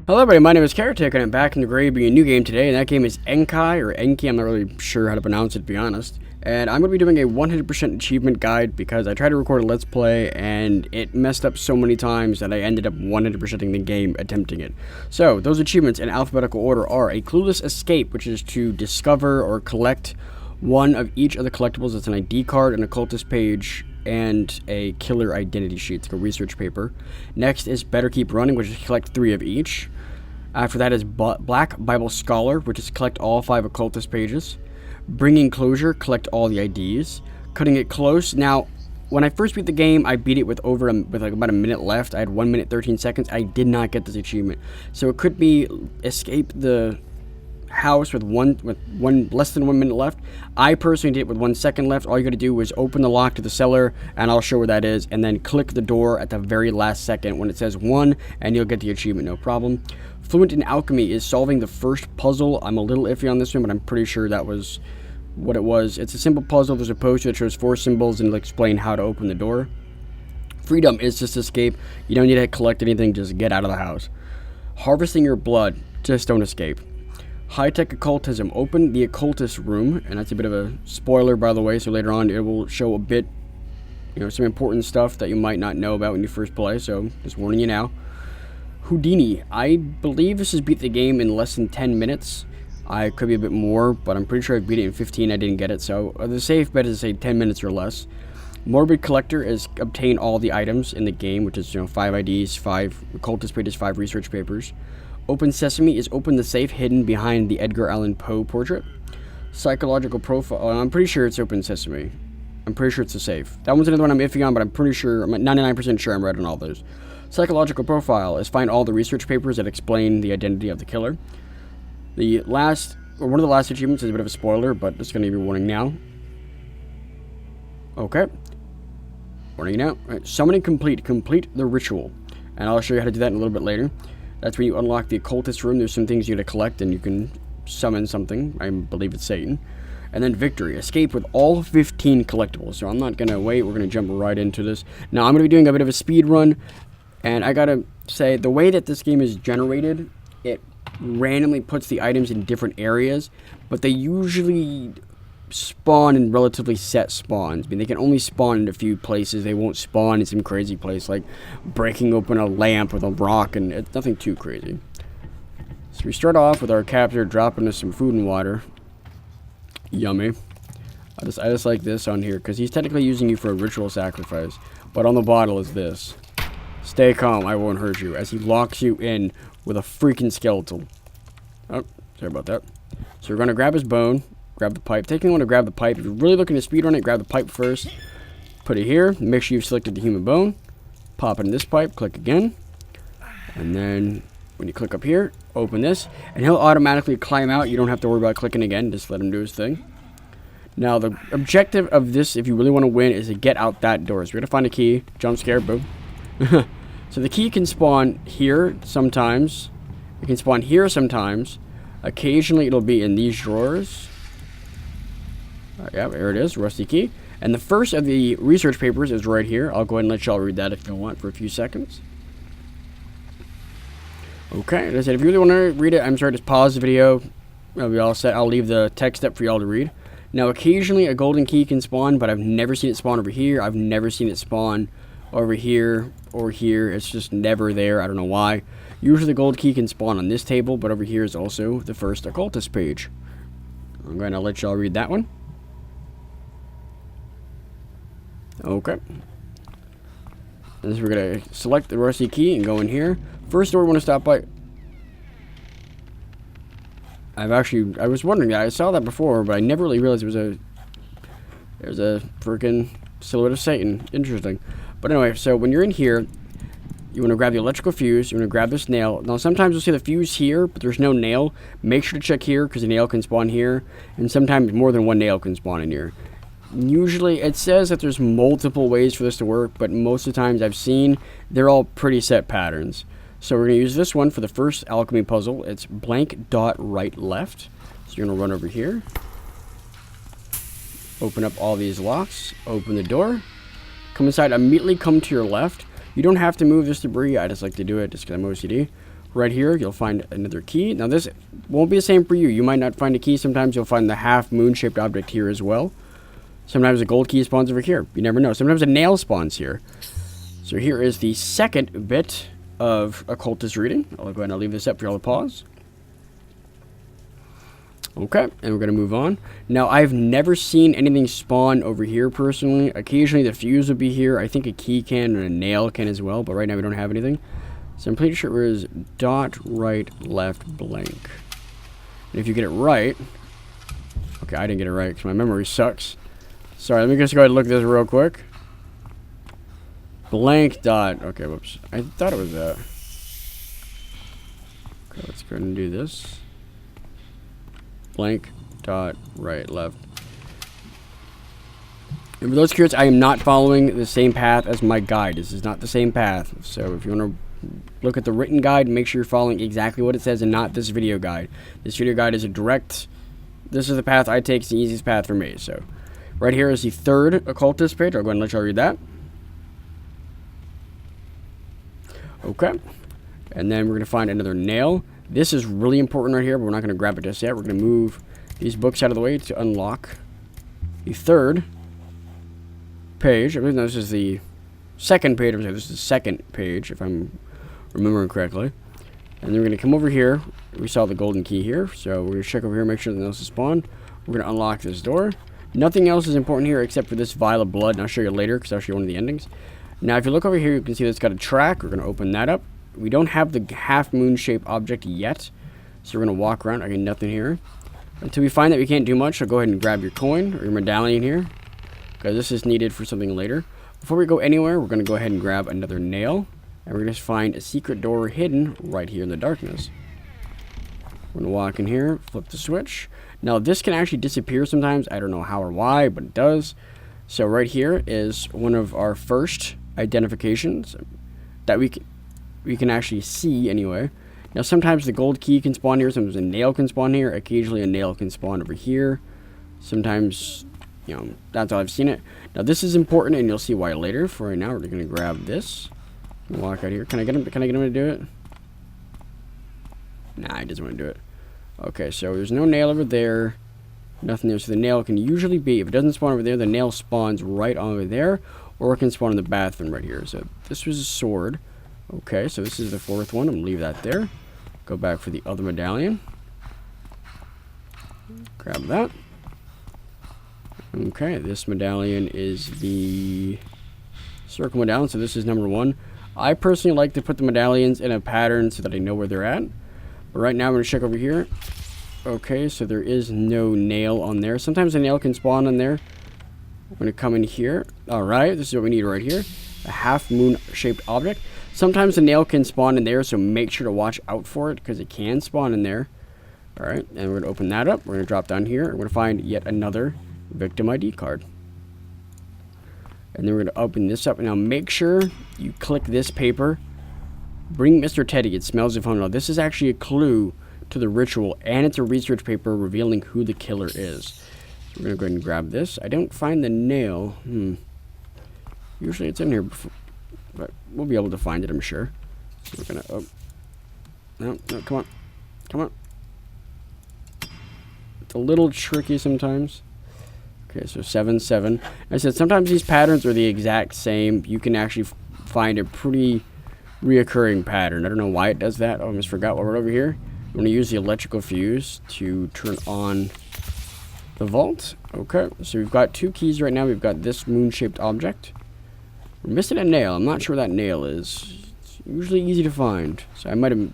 Hello everybody, my name is Caretaker and I'm back in the grade being a new game today, and that game is Enki, or Enki, I'm not really sure how to pronounce it to be honest. And I'm going to be doing a 100% achievement guide because I tried to record a let's play and it messed up so many times that I ended up 100%ing the game attempting it. So, those achievements in alphabetical order are a clueless escape, which is to discover or collect one of each of the collectibles. It's an ID card, an occultist page, and a killer identity sheet. It's like a research paper. Next is Better Keep Running, which is collect 3 of each. After that is Black Bible Scholar, which is collect all 5 occultist pages. Bringing Closure, collect all the IDs. Cutting It Close. Now, when I first beat the game, I beat it with like about a minute left. I had 1 minute 13 seconds. I did not get this achievement, so it could be escape the house with less than 1 minute left. I personally did it with 1 second left. All you got to do is open the lock to the cellar, and I'll show where that is, and then click the door at the very last second when it says 1, and you'll get the achievement, no problem. Fluent in Alchemy is solving the first puzzle. I'm a little iffy on this one, but I'm pretty sure that was what it was. It's a simple puzzle. There's a poster that shows 4 symbols and it'll explain how to open the door. Freedom is just escape. You don't need to collect anything, just get out of the house. Harvesting Your Blood, just don't escape. High-Tech Occultism, open the occultist room, and that's a bit of a spoiler, by the way, so later on it will show a bit, some important stuff that you might not know about when you first play, so just warning you now. Houdini, I believe this has beat the game in less than 10 minutes. I could be a bit more, but I'm pretty sure I beat it in 15, I didn't get it, so the safe bet is to say 10 minutes or less. Morbid Collector is obtain all the items in the game, which is 5 IDs, 5 occultist pages, 5 research papers. Open Sesame is open the safe hidden behind the Edgar Allan Poe portrait. Psychological Profile, I'm pretty sure it's Open Sesame. I'm pretty sure it's a safe. That one's another one I'm iffy on, but I'm pretty sure, I'm 99% sure I'm right on all those. Psychological Profile is find all the research papers that explain the identity of the killer. One of the last achievements is a bit of a spoiler, but it's going to give you a warning now. Okay. Warning now. All right. Summoning Complete. Complete the ritual. And I'll show you how to do that in a little bit later. That's when you unlock the occultist room. There's some things you need to collect, and you can summon something. I believe it's Satan. And then Victory. Escape with all 15 collectibles. So I'm not going to wait. We're going to jump right into this. Now, I'm going to be doing a bit of a speed run. And I got to say, the way that this game is generated, it randomly puts the items in different areas. But they usually spawn in relatively set spawns. I mean, they can only spawn in a few places. They won't spawn in some crazy place like breaking open a lamp with a rock, and it's nothing too crazy. So we start off with our captor dropping us some food and water. Yummy. I just like this on here because he's technically using you for a ritual sacrifice, but on the bottle is this: stay calm, I won't hurt you, as he locks you in with a freaking skeletal. Oh, sorry about that. So we're going to grab his bone. Grab the pipe. Take a moment to grab the pipe. If you're really looking to speedrun it, grab the pipe first. Put it here. Make sure you've selected the human bone. Pop it in this pipe. Click again. And then when you click up here, open this. And he'll automatically climb out. You don't have to worry about clicking again. Just let him do his thing. Now, the objective of this, if you really want to win, is to get out that door. So we're going to find a key. Jump scare. Boom. So the key can spawn here sometimes. It can spawn here sometimes. Occasionally, it'll be in these drawers. Yeah, there it is, rusty key. And the first of the research papers is right here. I'll go ahead and let y'all read that if you want for a few seconds. Okay, as I said, if you really want to read it, I'm sorry, just pause the video. I'll be all set. I'll leave the text up for y'all to read. Now, occasionally a golden key can spawn, but I've never seen it spawn over here. I've never seen it spawn over here or here. It's just never there. I don't know why. Usually the gold key can spawn on this table, but over here is also the first occultist page. I'm going to let y'all read that one. Okay. And so we're going to select the rusty key and go in here. First door we want to stop by. I was wondering that. I saw that before, but I never really realized there's a freaking silhouette of Satan. Interesting. But anyway, so when you're in here, you want to grab the electrical fuse. You want to grab this nail. Now, sometimes you'll see the fuse here, but there's no nail. Make sure to check here, because the nail can spawn here. And sometimes more than one nail can spawn in here. Usually, it says that there's multiple ways for this to work, but most of the times I've seen, they're all pretty set patterns. So we're going to use this one for the first alchemy puzzle. It's blank dot right left. So you're going to run over here. Open up all these locks. Open the door. Come inside. Immediately come to your left. You don't have to move this debris. I just like to do it just because I'm OCD. Right here, you'll find another key. Now, this won't be the same for you. You might not find a key. Sometimes you'll find the half moon-shaped object here as well. Sometimes a gold key spawns over here. You never know. Sometimes a nail spawns here. So here is the second bit of occultist reading. I'll go ahead and I'll leave this up for y'all to pause. Okay, and we're going to move on. Now, I've never seen anything spawn over here personally. Occasionally the fuse will be here. I think a key can and a nail can as well, but right now we don't have anything. So I'm pretty sure it was dot right left blank. And if you get it right... Okay, I didn't get it right because my memory sucks. Sorry, let me just go ahead and look at this real quick. Blank dot... Okay, whoops. I thought it was that. Okay, let's go ahead and do this. Blank dot right left. And for those curious, I am not following the same path as my guide. This is not the same path. So if you want to look at the written guide, make sure you're following exactly what it says and not this video guide. This video guide is a direct... This is the path I take. It's the easiest path for me. So right here is the third occultist page. I'll go ahead and let y'all read that. Okay. And then we're going to find another nail. This is really important right here, but we're not going to grab it just yet. We're going to move these books out of the way to unlock the third page. I believe this is the second page. I'm sorry, this is the second page, if I'm remembering correctly. And then we're going to come over here. We saw the golden key here, so we're going to check over here, make sure nothing else is spawned. We're going to unlock this door. Nothing else is important here except for this vial of blood, and I'll show you later because I'll show you one of the endings. Now, if you look over here, you can see that it's got a track. We're going to open that up. We don't have the half moon shape object yet, so we're going to walk around. Again, nothing here. Until we find that we can't do much, so go ahead and grab your coin or your medallion here, because this is needed for something later. Before we go anywhere, we're going to go ahead and grab another nail, and we're going to find a secret door hidden right here in the darkness. We're going to walk in here, flip the switch. Now, this can actually disappear sometimes. I don't know how or why, but it does. So right here is one of our first identifications that we can actually see anyway. Now, sometimes the gold key can spawn here. Sometimes a nail can spawn here. Occasionally, a nail can spawn over here. Sometimes, you know, that's how I've seen it. Now, this is important, and you'll see why later. For right now, we're going to grab this. Walk out here. Can I get him? Can I get him to do it? Nah, he doesn't want to do it. Okay, so there's no nail over there. Nothing there. So the nail can usually be, if it doesn't spawn over there, the nail spawns right over there, or it can spawn in the bathroom right here. So this was a sword. Okay, so this is the fourth one. I'm going to leave that there. Go back for the other medallion. Grab that. Okay, this medallion is the circle medallion, so this is number 1. I personally like to put the medallions in a pattern so that I know where they're at. But right now I'm going to check over here. Okay, so there is no nail on there. Sometimes a nail can spawn on there. I'm going to come in here. Alright, this is what we need right here. A half moon shaped object. Sometimes a nail can spawn in there, so make sure to watch out for it because it can spawn in there. Alright, and we're going to open that up. We're going to drop down here. We're going to find yet another victim ID card. And then we're going to open this up. Now make sure you click this paper. Bring Mr. Teddy. It smells of phone. Now this is actually a clue to the ritual, and it's a research paper revealing who the killer is. So we're going to go ahead and grab this. I don't find the nail. Usually it's in here before, but we'll be able to find it, I'm sure. So we're going to... Oh. No, come on. Come on. It's a little tricky sometimes. Okay, so 7, 7. I said sometimes these patterns are the exact same. You can actually find a pretty reoccurring pattern. I don't know why it does that. Oh, I almost forgot what we're over here. I'm going to use the electrical fuse to turn on the vault. Okay, so we've got 2 keys right now. We've got this moon-shaped object. We're missing a nail. I'm not sure where that nail is. It's usually easy to find. So I might have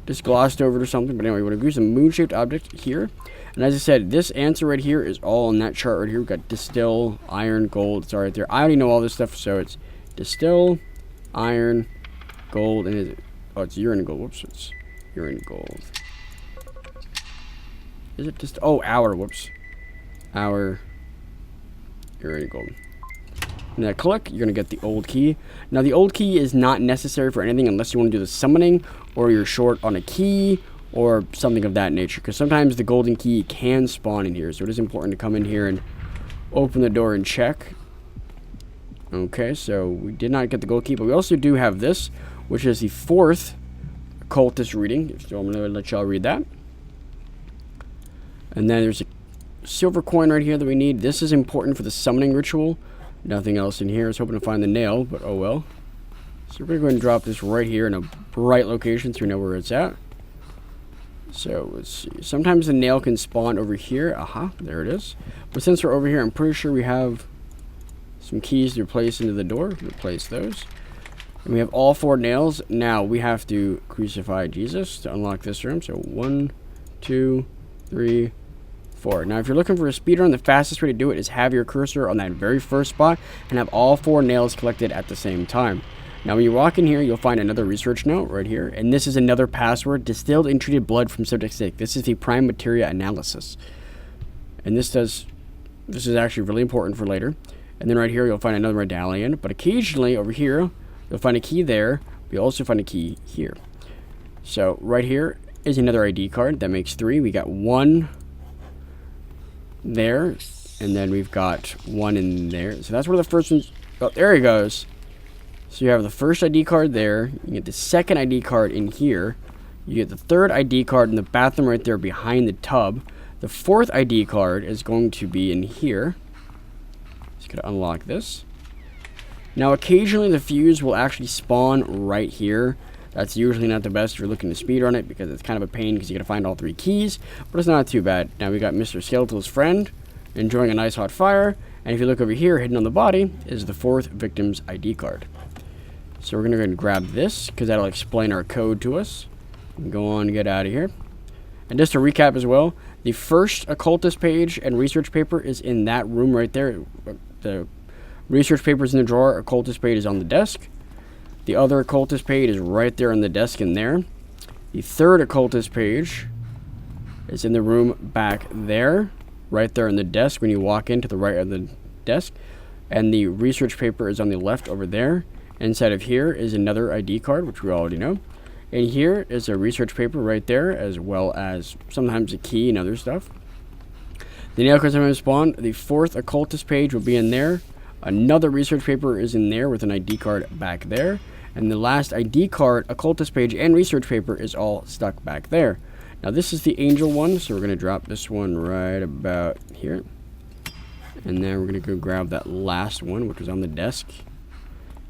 just glossed over it or something. But anyway, we're going to use a moon-shaped object here. And as I said, this answer right here is all on that chart right here. We've got distill, iron, gold. It's all right there. I already know all this stuff, so it's distill, iron, gold, and it's urine gold. Whoops, it's urine gold. Is it just... Oh, hour. Whoops. Hour, urine gold. And then click, you're going to get the old key. Now, the old key is not necessary for anything unless you want to do the summoning, or you're short on a key, or something of that nature. Because sometimes the golden key can spawn in here, so it is important to come in here and open the door and check. Okay, so we did not get the gold key, but we also do have this, which is the 4th occultist reading. So I'm going to let y'all read that. And then there's a silver coin right here that we need. This is important for the summoning ritual. Nothing else in here. I was hoping to find the nail, but oh well. So we're going to drop this right here in a bright location so we know where it's at. So let's see. Sometimes the nail can spawn over here. Aha, there it is. But since we're over here, I'm pretty sure we have some keys to place into the door. Replace those. And we have all 4 nails. Now we have to crucify Jesus to unlock this room. So 1, 2, 3, 4. Now if you're looking for a speedrun, the fastest way to do it is have your cursor on that very first spot and have all 4 nails collected at the same time. Now when you walk in here, you'll find another research note right here, and this is another password: distilled and treated blood from subject sick. This is the prime materia analysis, and this is actually really important for later. And then right here you'll find another medallion, but occasionally over here you'll find a key there. We also find a key here. So right here is another ID card. That makes 3. We got 1 there, and then we've got 1 in there. So that's where the first one's. Oh, there he goes. So you have the first ID card there. You get the second ID card in here. You get the third ID card in the bathroom right there behind the tub. The 4th ID card is going to be in here. Just gonna unlock this. Now occasionally the fuse will actually spawn right here. That's usually not the best if you're looking to speedrun it, because it's kind of a pain because you gotta find all 3 keys, but it's not too bad. Now we got Mr. Skeletal's friend enjoying a nice hot fire, and if you look over here, hidden on the body is the 4th victim's ID card. So we're gonna go ahead and grab this because that'll explain our code to us. And go on and get out of here. And just to recap as well, the first occultist page and research paper is in that room right there. The research paper is in the drawer, occultist page is on the desk. The other occultist page is right there on the desk in there. The 3rd occultist page is in the room back there, right there on the desk when you walk into the right of the desk. And the research paper is on the left over there. Inside of here is another ID card, which we already know. And here is a research paper right there, as well as sometimes a key and other stuff. The nail cards have spawned. The 4th occultist page will be in there. Another research paper is in there with an ID card back there. And the last ID card, occultist page, and research paper is all stuck back there. Now this is the angel one, so we're going to drop this one right about here. And then we're going to go grab that last one, which is on the desk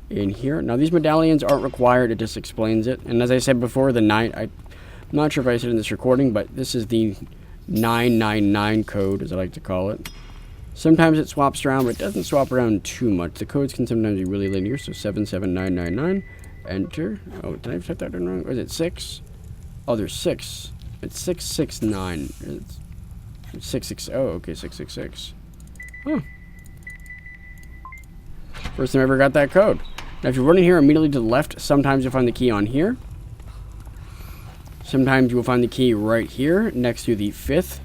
in here. Now these medallions aren't required, it just explains it. And as I said before, the 9, I'm not sure if I said in this recording, but this is the 999 code, as I like to call it. Sometimes it swaps around, but it doesn't swap around too much. The codes can sometimes be really linear, so 77999, enter. Oh, did I type that in wrong? Or is it 6? Oh, there's 6. It's 669. It's 660. Oh, okay, 666. Huh. First time I ever got that code. Now, if you're running here immediately to the left, sometimes you'll find the key on here. Sometimes you will find the key right here next to the 5th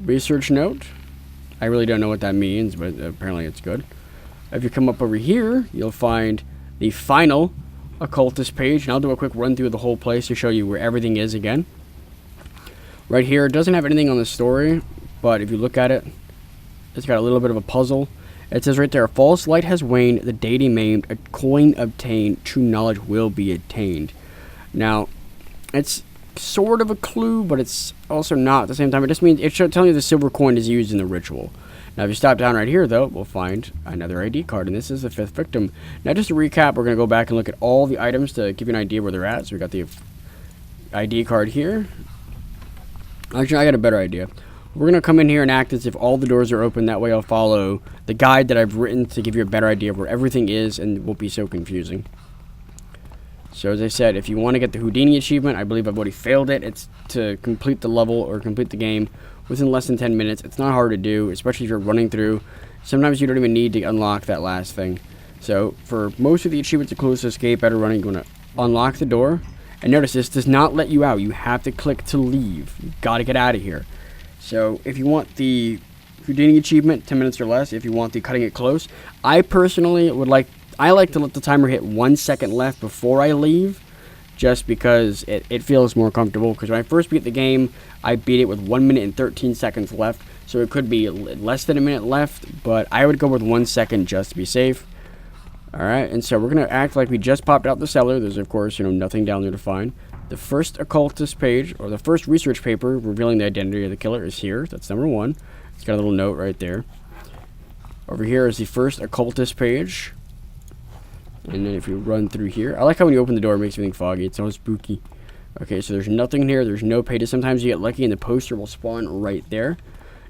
research note. I really don't know what that means, but apparently it's good. If you come up over here, you'll find the final occultist page. And I'll do a quick run through of the whole place to show you where everything is again. Right here, it doesn't have anything on the story, but if you look at it, it's got a little bit of a puzzle. It says right there, a false light has waned, the deity maimed, a coin obtained, true knowledge will be attained. Now, it's sort of a clue, but it's also not at the same time. It just means it's telling you the silver coin is used in the ritual. Now, if you stop down right here, though, we'll find another ID card, and this is the 5th victim. Now, just to recap, we're going to go back and look at all the items to give you an idea where they're at. So we got the ID card here. Actually, I got a better idea. We're going to come in here and act as if all the doors are open. That way I'll follow the guide that I've written to give you a better idea of where everything is, and it won't be so confusing. So as I said, if you want to get the Houdini achievement, I believe I've already failed it. It's to complete the level or complete the game within less than 10 minutes. It's not hard to do, especially if you're running through. Sometimes you don't even need to unlock that last thing. So for most of the achievements of Close Escape out of running, you're going to unlock the door. And notice this does not let you out. You have to click to leave. You've got to get out of here. So if you want the Houdini achievement, 10 minutes or less. If you want the cutting it close, I personally I like to let the timer hit 1 second left before I leave, just because it feels more comfortable. Because when I first beat the game, I beat it with 1 minute and 13 seconds left, so it could be less than a minute left, but I would go with 1 second just to be safe. Alright, and so we're going to act like we just popped out the cellar. There's, of course, nothing down there to find. The first occultist page, or the first research paper revealing the identity of the killer is here. That's number 1. It's got a little note right there. Over here is the first occultist page. And then if you run through here, I like how when you open the door it makes everything foggy. It's all spooky. Okay, so there's nothing in here. There's no pages. Sometimes you get lucky and the poster will spawn right there.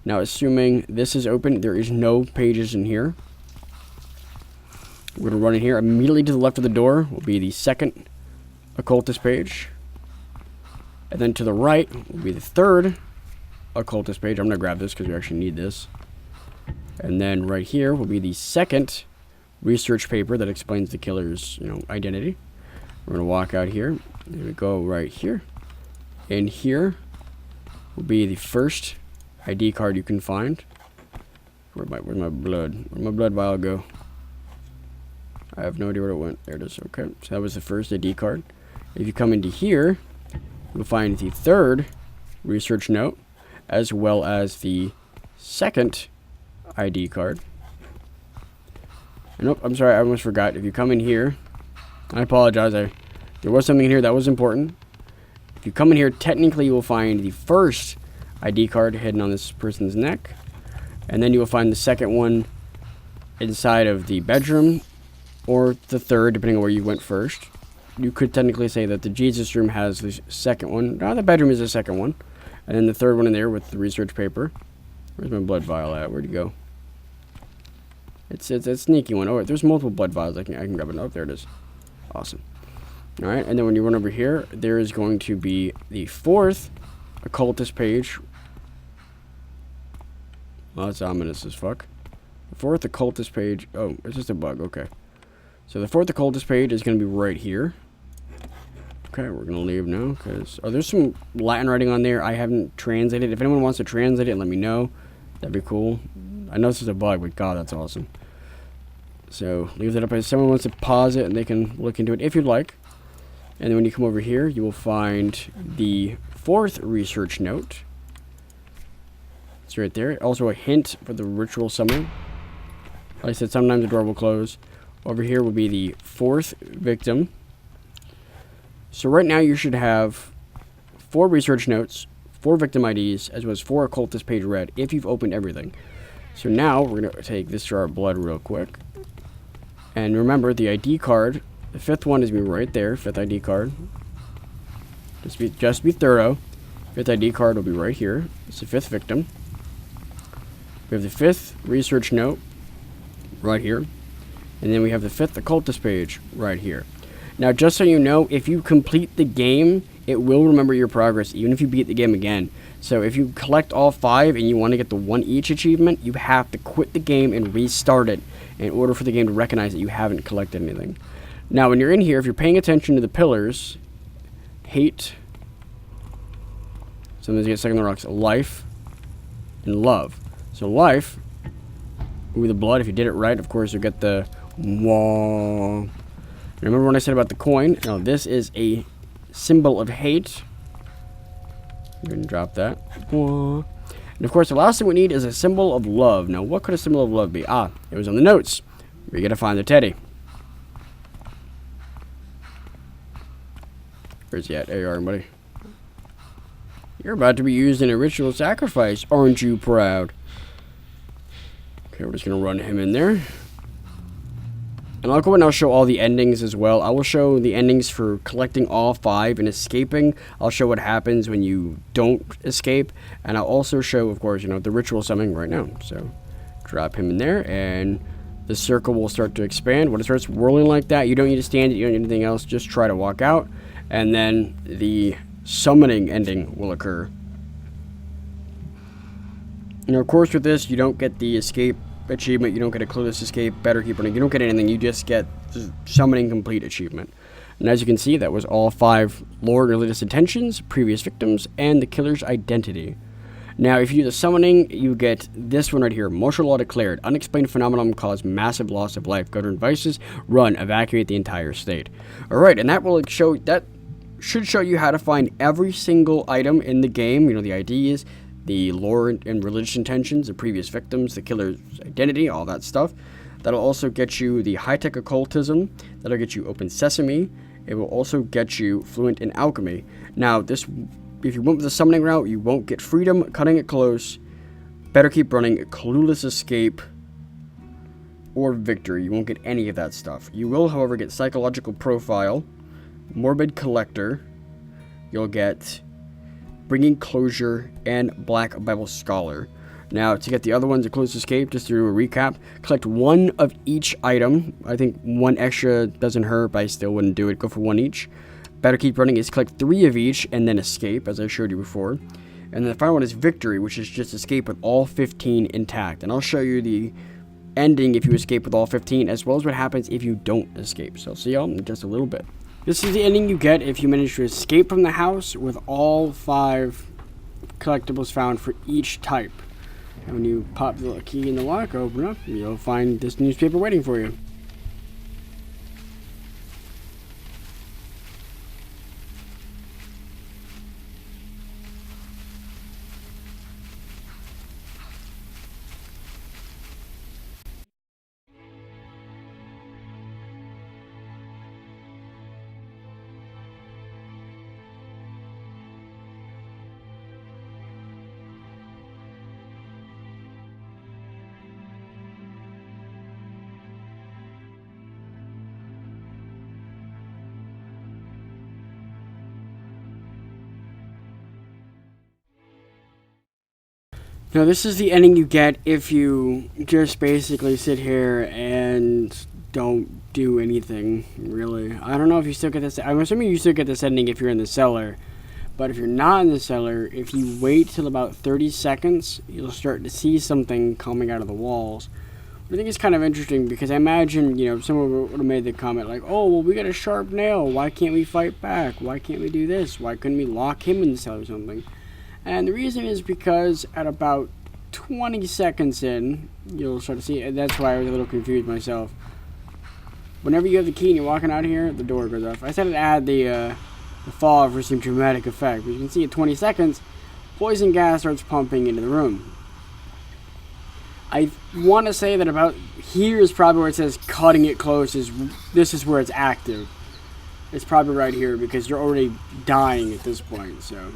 Now, assuming this is open, there is no pages in here. We're going to run in here. Immediately to the left of the door will be the second occultist page. And then to the right will be the third occultist page. I'm going to grab this because we actually need this. And then right here will be the second research paper that explains the killer's, identity. We're going to walk out here. There we go, right here. And here will be the first ID card you can find. Where's my blood? Where'd my blood vial go? I have no idea where it went. There it is. Okay, so that was the first ID card. If you come into here, you'll find the third research note, as well as the second ID card. Nope, I'm sorry, I almost forgot. If you come in here, I apologize. There was something in here that was important. If you come in here, technically you will find the first ID card hidden on this person's neck. And then you will find the second one inside of the bedroom, or the third, depending on where you went first. You could technically say that the Jesus room has the second one. No, the bedroom is the second one. And then the third one in there with the research paper. Where's my blood vial at? Where'd it go? It's a sneaky one. Oh, there's multiple blood vials. I can grab it. Oh, there it is. Awesome. All right, and then when you run over here, there is going to be the fourth occultist page. Well, that's ominous as fuck. The fourth occultist page. Oh, it's just a bug. Okay. So the fourth occultist page is going to be right here. Okay, we're going to leave now because... Oh, there's some Latin writing on there. I haven't translated. If anyone wants to translate it, let me know. That'd be cool. I know this is a bug, but God, that's awesome. So leave that up. If someone wants to pause it, and they can look into it if you'd like. And then when you come over here, you will find the fourth research note. It's right there. Also a hint for the ritual summoning. Like I said, sometimes the door will close. Over here will be the fourth victim. So right now you should have 4 research notes, 4 victim IDs, as well as 4 occultist page read if you've opened everything. So now we're going to take this jar of blood real quick. And remember, the ID card, the 5th one is going to be right there, 5th ID card. Just be thorough. 5th ID card will be right here. It's the 5th victim. We have the 5th research note right here. And then we have the 5th occultist page right here. Now, just so you know, if you complete the game, it will remember your progress, even if you beat the game again. So if you collect all 5 and you want to get the 1 each achievement, you have to quit the game and restart it in order for the game to recognize that you haven't collected anything. Now, when you're in here, if you're paying attention to the pillars, hate, sometimes you get second the rocks, life, and love. So life, with the blood, if you did it right, of course, you'll get the wah. Remember when I said about the coin? Now, this is a symbol of hate. You're going to drop that. Wah. And of course, the last thing we need is a symbol of love. Now, what could a symbol of love be? Ah, it was on the notes. We got to find the teddy. Where's he at? There you are, buddy. You're about to be used in a ritual sacrifice. Aren't you proud? Okay, we're just going to run him in there. And I'll go and I'll show all the endings as well. I will show the endings for collecting all 5 and escaping. I'll show what happens when you don't escape. And I'll also show, of course, the ritual summoning right now. So, drop him in there and the circle will start to expand. When it starts whirling like that, you don't need to stand it, you don't need anything else. Just try to walk out. And then the summoning ending will occur. Of course, with this, you don't get the escape achievement, you don't get a clueless escape, better keep running, you don't get anything, you just get the summoning complete achievement. And as you can see, that was all 5 lore and religious intentions, previous victims, and the killer's identity. Now, if you do the summoning, you get this one right here. Martial law declared. Unexplained phenomenon cause massive loss of life. Go to devices, run, evacuate the entire state. Alright, and that will show, that should show you how to find every single item in the game, the IDs, the lore and religious intentions, the previous victims, the killer's identity, all that stuff. That'll also get you the high-tech occultism. That'll get you open sesame. It will also get you fluent in alchemy. Now, this, if you went with the summoning route, you won't get freedom, cutting it close, better keep running, clueless escape, or victory. You won't get any of that stuff. You will, however, get psychological profile, morbid collector. You'll get bringing closure and black Bible scholar. Now, to get the other ones, a close escape, just to do a recap, collect one of each item. I think one extra doesn't hurt, but I still wouldn't do it. Go for one each. Better keep running is collect 3 of each and then escape, as I showed you before. And then the final one is victory, which is just escape with all 15 intact. And I'll show you the ending if you escape with all 15, as well as what happens if you don't escape. So I'll see y'all in just a little bit. This is the ending you get if you manage to escape from the house with all 5 collectibles found for each type. And when you pop the key in the lock, open up, you'll find this newspaper waiting for you. Now, this is the ending you get if you just basically sit here and don't do anything, really. I don't know if you still get this. I'm assuming you still get this ending if you're in the cellar. But if you're not in the cellar, if you wait till about 30 seconds, you'll start to see something coming out of the walls. I think it's kind of interesting because I imagine, someone would have made the comment like, oh, well, we got a sharp nail. Why can't we fight back? Why can't we do this? Why couldn't we lock him in the cellar or something? And the reason is because at about 20 seconds in, you'll start to see, and that's why I was a little confused myself. Whenever you have the key and you're walking out of here, the door goes off. I said to add the fall for some dramatic effect, but you can see at 20 seconds, poison gas starts pumping into the room. I want to say that about here is probably where it says cutting it close. This is where it's active. It's probably right here because you're already dying at this point, so.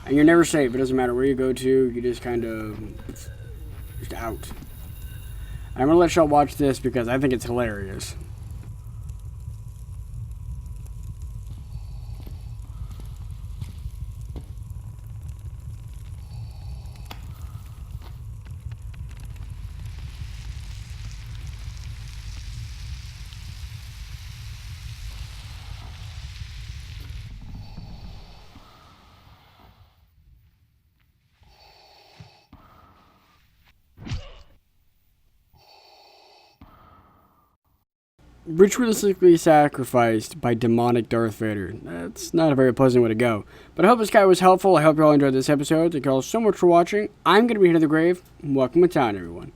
And you're never safe. It doesn't matter where you go to. You just kind of just out. And I'm going to let y'all watch this because I think it's hilarious. Ritualistically sacrificed by demonic Darth Vader. That's not a very pleasant way to go. But I hope this guy was helpful. I hope you all enjoyed this episode. Thank you all so much for watching. I'm going to be here to the grave. Welcome to town, everyone.